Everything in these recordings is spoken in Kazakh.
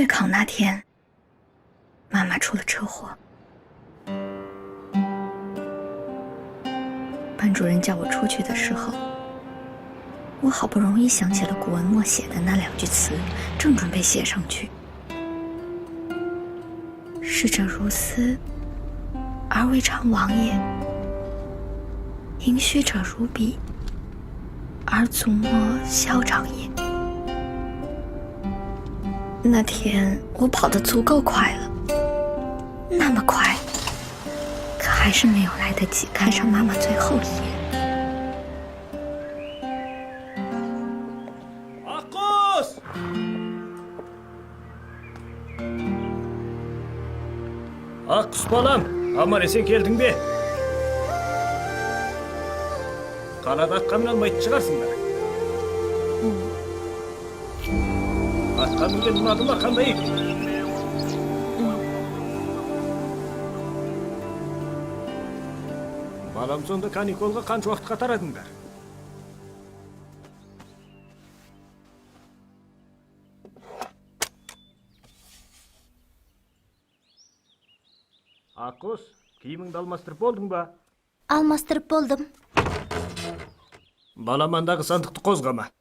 月考那天，妈妈出了车祸。班主任叫我出去的时候，我好不容易想起了古文默写的那2句词，正准备写上去。逝者如斯，而未尝往也；盈虚者如彼，而足莫消长也。那天我跑得足够快了，那么快，可还是没有来得及看上妈妈最后一眼。Аққұс балам, аман-есен келдің бе? Қалада атқа алмайтын шығарсыңдар. Атқа мінген ұнады ма, қандай? Балам, сонда каниколға қанша уақытқа тарадыңдар? Аққұс, киіміңді алмастырып болдың ба? Алмастырып болдым. Баламандағы сандықты қозғама.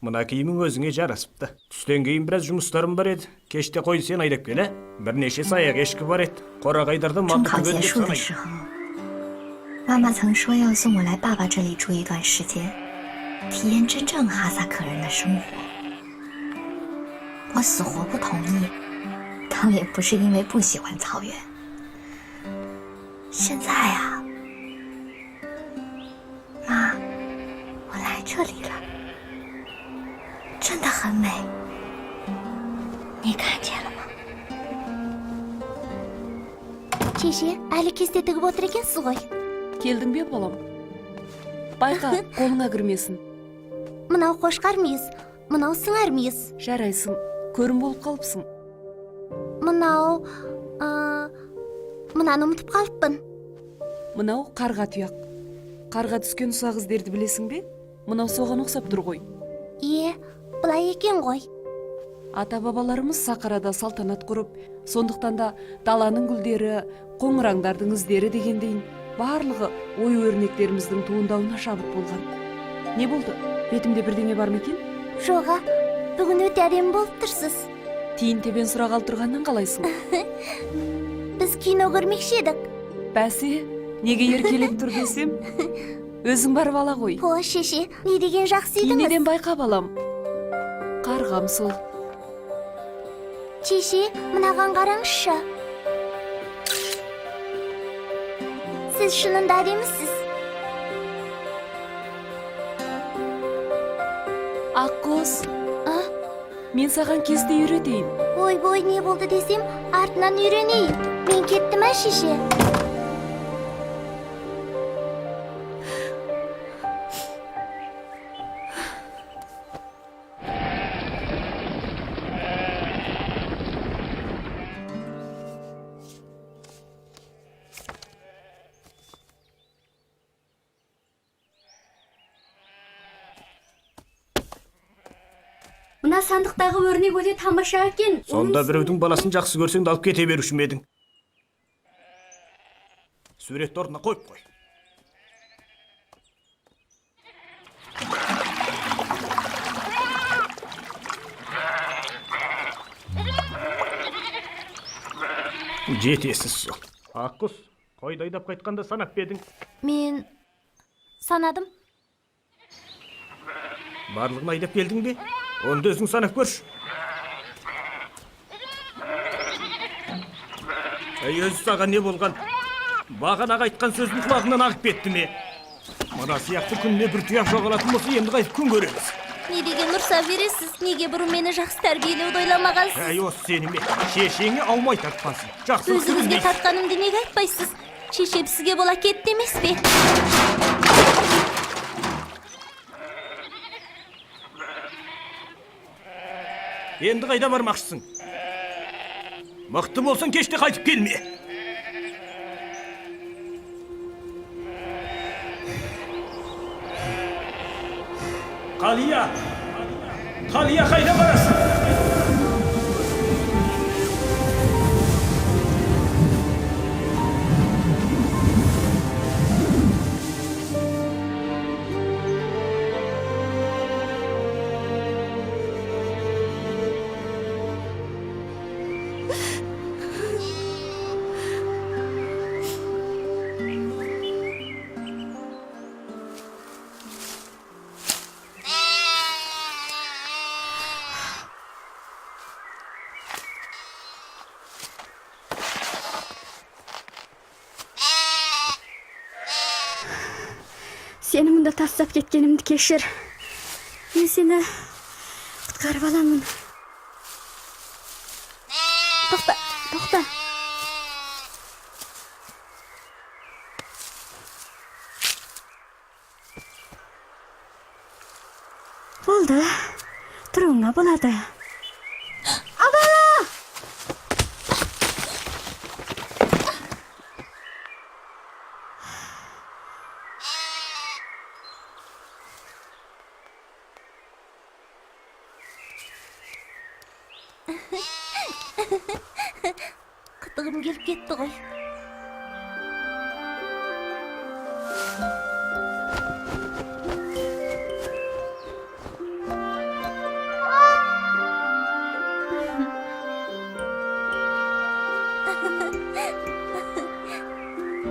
Мына киімің өзіңе жарасыпты. Түстен кейін біраз жұмыстарым бар еді. Кеште қой сен айдап кел, бірнеше саяқ ешкі бар еді. Қорағайдарды малды түгел деп санайды. 妈妈曾说要送我来爸爸这里住一段时间，体验真正哈萨克人的生活。我死活不同意。倒也不是因为不喜欢草原。现在啊，妈，我来这里了，真的很美，你看见了吗？ Шеше, әлі кесте тігіп отыр екенсіз ғой. Келдің бе, балам? Байқа, қолыңа кірмесін. Мынау қошқар мүйіз, мынау сыңар мүйіз. Жарайсың, көрім болып қалыпсың. Мынау, мынаны ұмытып қалыппын. Мынау қарға тұяқ. Қарға түскен ұсақ іздерді білесің бе? Мынау соған ұқсап тұр ғой. Бұлай екен ғой. Ата-бабаларымыз сақарада салтанат құрып, сондықтан да даланың гүлдері, қоңыраңдардың іздері дегендейін барлығы ой өрнектеріміздің туындауына шабыт болған. Не болды? Бетімде бірдеңе бар ма екен? Жоға, бүгін өте әдемі болып тұрсыз. Тиын тебен сұрақ алып тұрғаннан қалайсың? Біз кино көрмекші едік. Бәсе, неге еркелеп тұр десем? Өзің бар бала ғой. О, шеше, не деген жақсы едіңіз? Инеден байқа балам. Қарғам сол. Шеше, мынаған қараңызшы. Сіз шынында әдемісіз. Аққұс, мен саған кесте үйретейін. Ой, не болды десем, артынан үйренейін. Мен кеттім шеше. Мына сандықтағы өрнек өте тамаша екен. Сонда біреудің баласын жақсы көрсең алып кете беруші ме едің? Суретті орнына қойып қой. Жетесіз сол. Аққұс, қойды айдап қайтқанда санап бедің? Мен санадым. Барлығын айдап келдің бе? Онда өзің санап көрші. Өзі саған не болған? Бағанаға айтқан сөздің құлағынан ағып кетті ме? Мына сияқты күніне бір тұяқ жоғалатын болса, енді қайтып күн көреміз. Не деген ұрса бересіз? Неге бұрын мені жақсы тәрбиелеуді ойламағансыз? Осы сені ме? Шешеңе аумай тартқансың. Жақсы өзіңізге тартқанымды неге айтпайсыз? Шешем сізге бола кетті емес пе? Енді қайда бармақшысың? Мықты болсаң кеште қайтып келме. Қалия! Қалия қайда барасың? жолда тастап кеткенимди кешір. Мен сені құтқарып аламын. Тоқта. Болды. Тұруыңа болады. Қытығым келіп кетті ғой.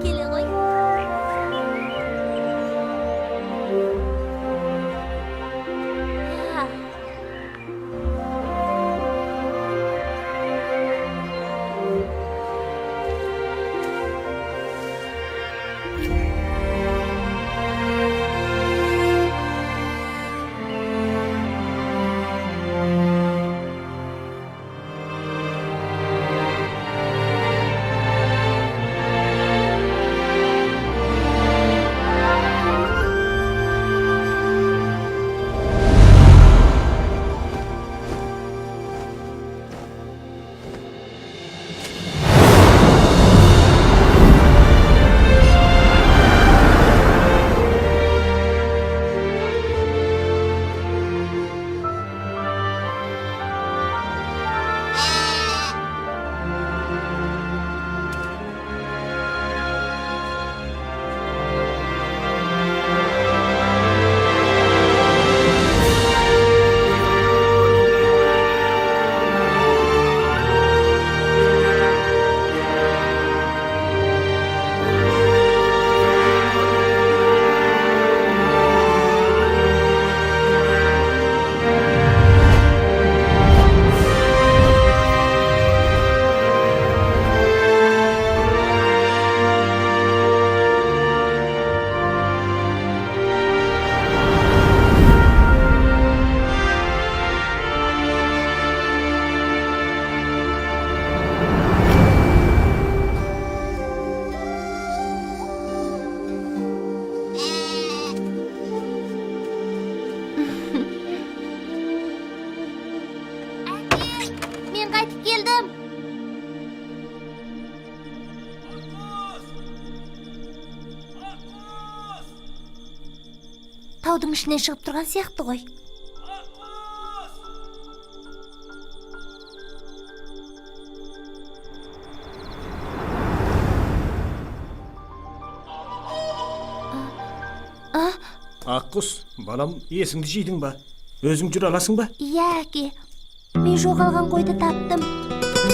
Келе ғой. Таудың ішінен шығып тұрған сияқты ғой. Аққұс, балам, есіңді жидің ба? Өзің жүре аласың ба? Иә, әке. Мен жоғалған қойды таптым.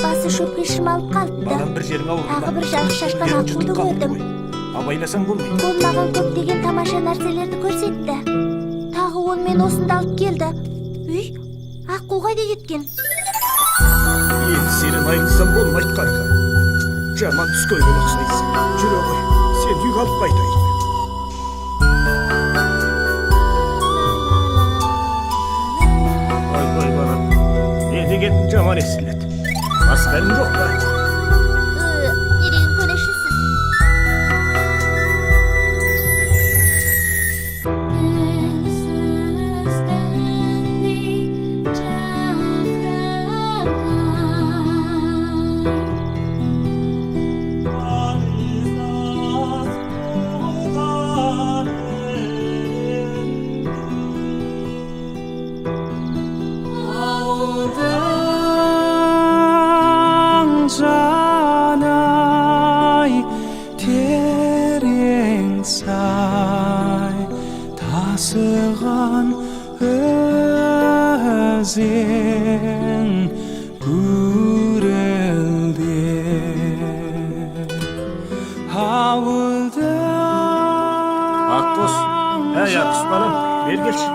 Басы шөпке шырмалып қалыпты. Балам, бір жерің ауырды ма? Тағы бір жарық шашқан аққуды көрдім. Абайласаң болмайды. Ол маған көптеген тамаша нәрселерді көрсетті. Тағы ол мен осында алып келді. Үй, аққу қайда кеткен? Енді сенен айырылсам болмайды, қарға. Жаман түс көрген ұқсайсың. Жүре ғой, сен үйге алып қайтайын. Ой, балам, не деген жаман естіледі. Басқаның жоқ па? Не деген көнешісіз? тасыған өзен гүрілде ауылда. Аққұс, Аққұс балам, бер келші.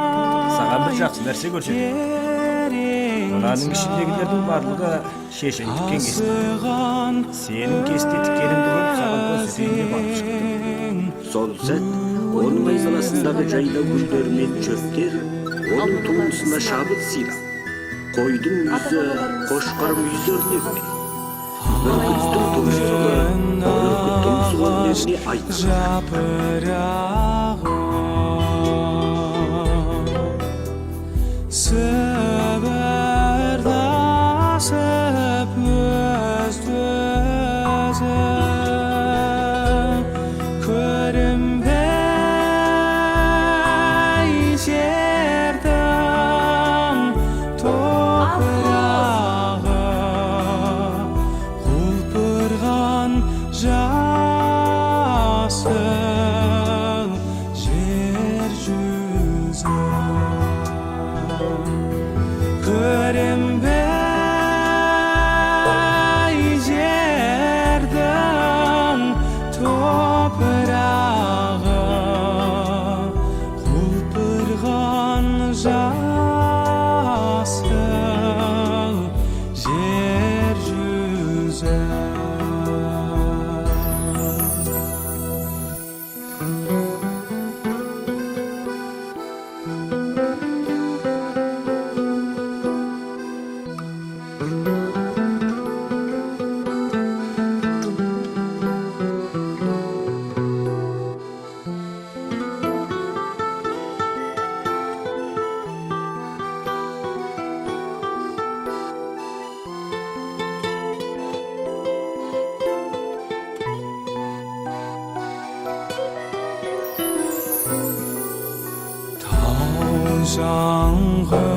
Саған бір жақсы нәрсе көрсетейін. Мынаның ішіндегілердің барлығы шешендік кеңесті. Сенің кесте тікеніңді көріп саған көрсетейін деп алып шықтым. Сол сәт оның айналасындағы жайнау гүлдер мен чөптер оның туындысына шабыт сыйлап, қойдың мүйізі қошқар мүйіз өрнегіне, бүркіттің тұмсығы бүркіттің өрнегіне айтқан. жапырағы сыбырласып өзді-өзі көрінбей жердің топырағы құлпырған жасыл жер жүзі көрінбей жердің топырағы құлпырған жасыл жер жүзі. 장흥